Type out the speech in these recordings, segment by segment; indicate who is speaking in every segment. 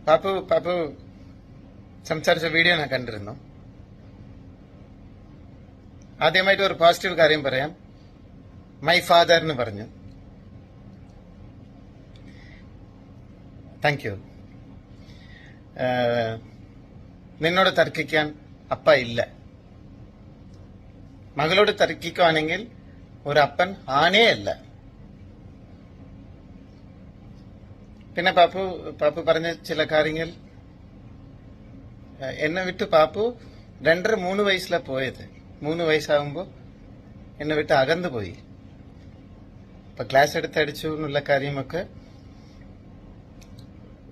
Speaker 1: പാപ്പു സംസാരിച്ച വീഡിയോ ഞാൻ കണ്ടിരുന്നു. ആദ്യമായിട്ട് ഒരു പോസിറ്റീവ് കാര്യം പറയാം. മൈ ഫാദർ എന്ന് പറഞ്ഞു. Thank you. നിന്നോട് തർക്കിക്കാൻ അപ്പ ഇല്ല. മകളോട് തർക്കിക്കുവാണെങ്കിൽ ഒരു അപ്പൻ ആനേ അല്ല. പിന്നെ പാപ്പു പറഞ്ഞ ചില കാര്യങ്ങൾ എന്നെ വിട്ട് പാപ്പു 2.5-3 വയസ്സിലാ പോയത്. 3 വയസ്സാകുമ്പോ എന്നെ വിട്ട് അകന്നു പോയി. ഇപ്പൊ ക്ലാസ് എടുത്തടിച്ചു എന്നുള്ള കാര്യമൊക്കെ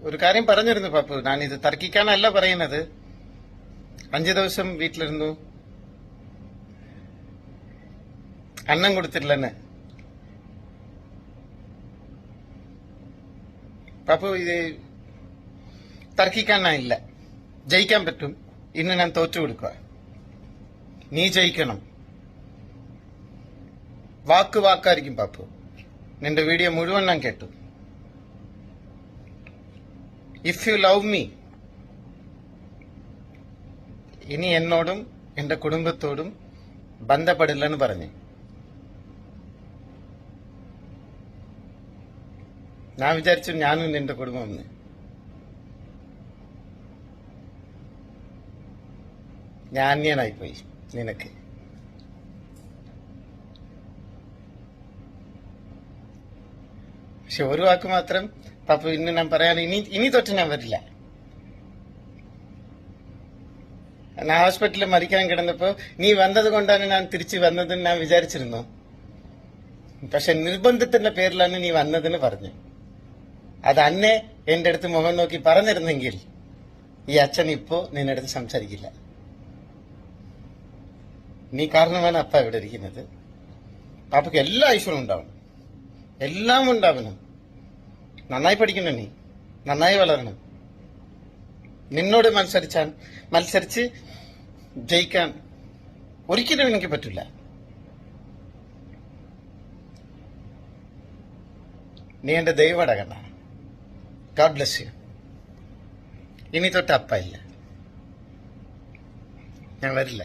Speaker 1: ഒരു കാര്യം പറഞ്ഞിരുന്നു പാപ്പു. ഞാനിത് തർക്കിക്കാനല്ല പറയുന്നത്. 5 ദിവസം വീട്ടിലിരുന്നു, അന്നം കൊടുത്തിട്ടില്ലെന്ന്. പാപ്പു ഇത് തർക്കിക്കാനില്ല. ജയിക്കാൻ പറ്റും. ഇന്ന് ഞാൻ തോറ്റു കൊടുക്കുക. നീ ജയിക്കണം. വാക്കായിരിക്കും പാപ്പു. നിന്റെ വീഡിയോ മുഴുവൻ ഞാൻ കേട്ടു. ഇഫ് യു ലവ് മീ, ഇനി എന്നോടും എന്റെ കുടുംബത്തോടും ബന്ധപ്പെടില്ലെന്ന് പറഞ്ഞു. ഞാൻ വിചാരിച്ചു ഞാനും നിന്റെ കുടുംബം. ഞാൻ അന്യനായിപ്പോയി നിനക്ക്. പക്ഷെ ഒരു വാക്ക് മാത്രം പാപ്പു ഇന്ന് ഞാൻ പറയാൻ, ഇനി തൊട്ട് ഞാൻ വരില്ല. ഞാൻ ഹോസ്പിറ്റലിൽ മരിക്കാൻ കിടന്നപ്പോ നീ വന്നത് കൊണ്ടാണ് ഞാൻ തിരിച്ചു വന്നതെന്ന് ഞാൻ വിചാരിച്ചിരുന്നു. പക്ഷെ നിർബന്ധത്തിന്റെ പേരിലാണ് നീ വന്നതെന്ന് പറഞ്ഞു. അത് അന്നെ എന്റെ അടുത്ത് മുഖം നോക്കി പറഞ്ഞിരുന്നെങ്കിൽ ഈ അച്ഛൻ ഇപ്പോ നിന്റെ അടുത്ത് സംസാരിക്കില്ല. നീ കാരണമാണ് അപ്പ ഇവിടെ ഇരിക്കുന്നത്. പാപ്പയ്ക്ക് എല്ലാ ഐശ്വര്യം ഉണ്ടാവണം, എല്ലാം ഉണ്ടാവണം. നന്നായി പഠിക്കണം, നീ നന്നായി വളരണം. നിന്നോട് മത്സരിച്ച് ജയിക്കാൻ ഒരിക്കലും എനിക്ക് പറ്റില്ല. നീ എന്റെ ദൈവടകണ്ട. God bless you. ഇനി തൊട്ട് അപ്പ ഇല്ല, ഞാൻ വരില്ല.